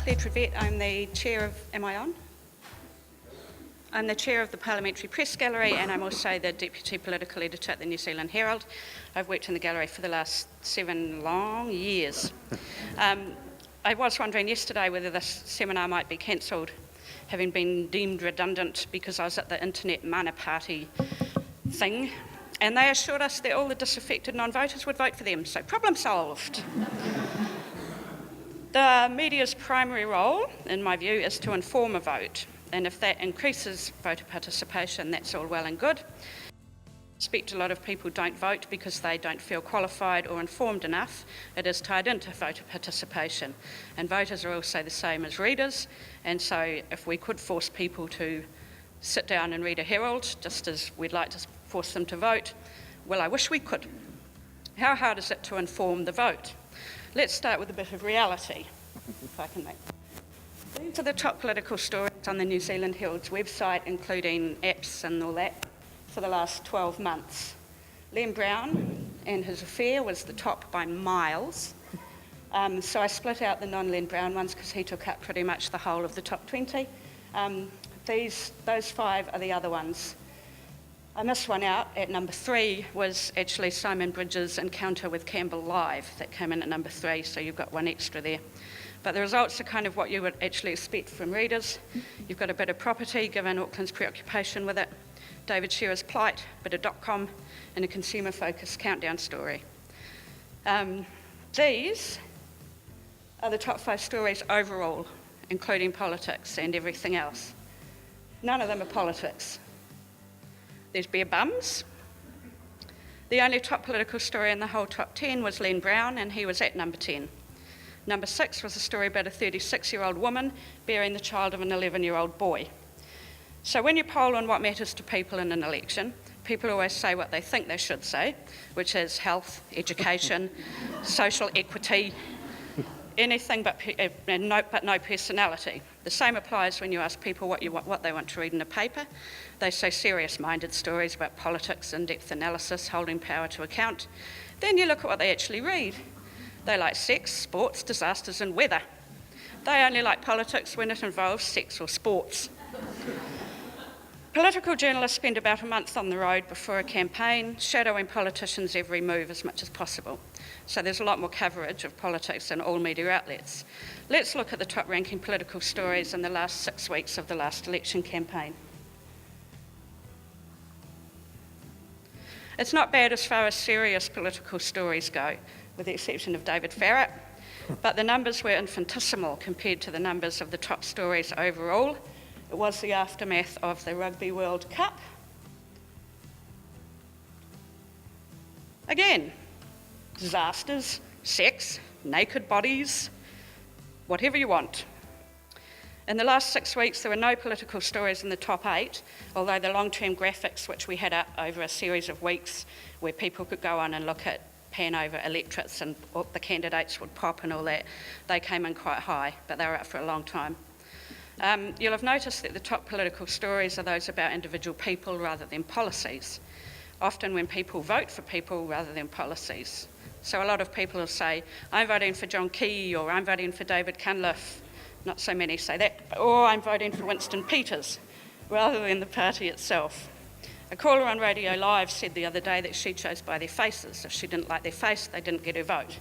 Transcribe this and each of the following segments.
Claire Trevett. I'm the chair of, am I on? I'm the chair of the Parliamentary Press Gallery, and I'm also the deputy political editor at the New Zealand Herald. I've worked in the gallery for the last 7 long years. I was wondering yesterday whether this seminar might be cancelled, having been deemed redundant because I was at the Internet Mana Party thing, and they assured us that all the disaffected non-voters would vote for them, so problem solved. The media's primary role, in my view, is to inform a vote, and if that increases voter participation, that's all well and good. I suspect a lot of people don't vote because they don't feel qualified or informed enough. It is tied into voter participation, and voters are also the same as readers, and so if we could force people to sit down and read a Herald, just as we'd like to force them to vote, well, I wish we could. How hard is it to inform the vote? Let's start with a bit of reality, if I can make. These are the top political stories on the New Zealand Herald's website, including apps and all that, for the last 12 months. Len Brown and his affair was the top by miles. So I split out the non-Len Brown ones because he took up pretty much the whole of the top 20. Those 5 are the other ones. I missed one out. At number 3 was actually Simon Bridges' encounter with Campbell Live. That came in at number 3, so you've got one extra there. But the results are kind of what you would actually expect from readers. You've got a bit of property, given Auckland's preoccupation with it, David Shearer's plight, a bit of .com, and a consumer-focused countdown story. These are the top 5 stories overall, including politics and everything else. None of them are politics. There's bare bums. The only top political story in the whole top 10 was Len Brown, and he was at number 10. Number 6 was a story about a 36-year-old woman bearing the child of an 11-year-old boy. So when you poll on what matters to people in an election, people always say what they think they should say, which is health, education, social equity, anything but no personality. The same applies when you ask people what they want to read in a paper. They say serious-minded stories about politics, in-depth analysis, holding power to account. Then you look at what they actually read. They like sex, sports, disasters and weather. They only like politics when it involves sex or sports. Political journalists spend about a month on the road before a campaign, shadowing politicians' every move as much as possible. So there's a lot more coverage of politics in all media outlets. Let's look at the top-ranking political stories in the last 6 weeks of the last election campaign. It's not bad as far as serious political stories go, with the exception of David Farrett, but the numbers were infinitesimal compared to the numbers of the top stories overall. It was the aftermath of the Rugby World Cup. Again, disasters, sex, naked bodies, whatever you want. In the last 6 weeks, there were no political stories in the top 8, although the long-term graphics, which we had up over a series of weeks, where people could go on and look at pan over electorates and the candidates would pop and all that, they came in quite high, but they were up for a long time. You'll have noticed that the top political stories are those about individual people rather than policies, often when people vote for people rather than policies. So a lot of people will say, I'm voting for John Key, or I'm voting for David Cunliffe. Not so many say that, or I'm voting for Winston Peters, rather than the party itself. A caller on Radio Live said the other day that she chose by their faces. If she didn't like their face, they didn't get her vote.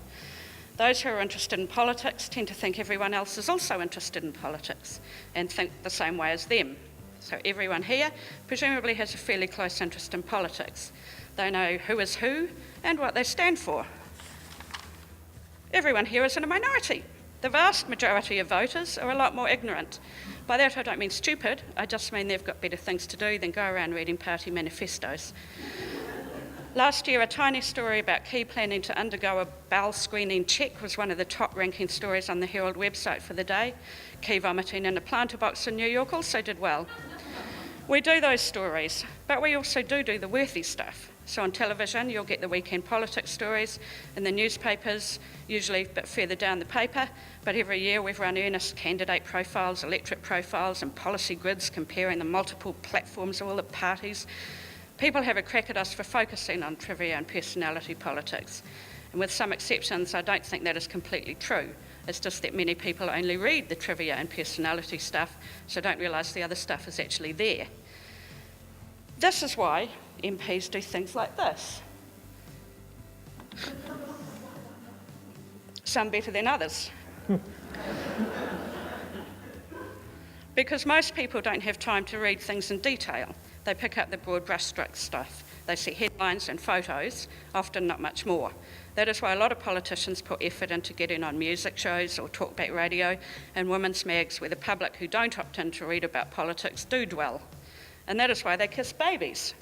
Those who are interested in politics tend to think everyone else is also interested in politics and think the same way as them. So everyone here presumably has a fairly close interest in politics. They know who is who and what they stand for. Everyone here is in a minority. The vast majority of voters are a lot more ignorant. By that I don't mean stupid, I just mean they've got better things to do than go around reading party manifestos. Last year, a tiny story about Key planning to undergo a bowel screening check was one of the top-ranking stories on the Herald website for the day. Key vomiting in a planter box in New York also did well. We do those stories, but we also do the worthy stuff. So on television, you'll get the weekend politics stories, in the newspapers, usually a bit further down the paper, but every year we've run earnest candidate profiles, electorate profiles, and policy grids comparing the multiple platforms of all the parties. People have a crack at us for focusing on trivia and personality politics. And with some exceptions, I don't think that is completely true. It's just that many people only read the trivia and personality stuff, so don't realise the other stuff is actually there. This is why MPs do things like this. Some better than others. Because most people don't have time to read things in detail. They pick up the broad brushstroke stuff. They see headlines and photos, often not much more. That is why a lot of politicians put effort into getting on music shows or talkback radio and women's mags where the public who don't opt in to read about politics do dwell. And that is why they kiss babies.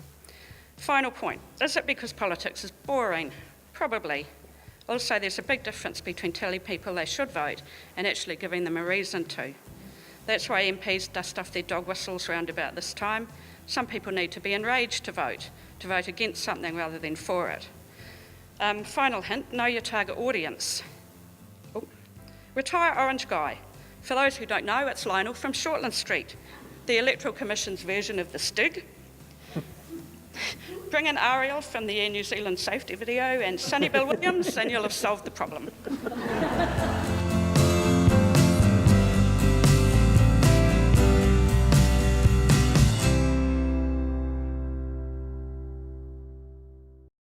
Final point, is it because politics is boring? Probably. Also, there's a big difference between telling people they should vote and actually giving them a reason to. That's why MPs dust off their dog whistles round about this time. Some people need to be enraged to vote against something rather than for it. Final hint, know your target audience. Retire Orange Guy. For those who don't know, it's Lionel from Shortland Street, the Electoral Commission's version of the Stig. Bring in Ariel from the Air New Zealand safety video and Sonny Bill Williams and you'll have solved the problem.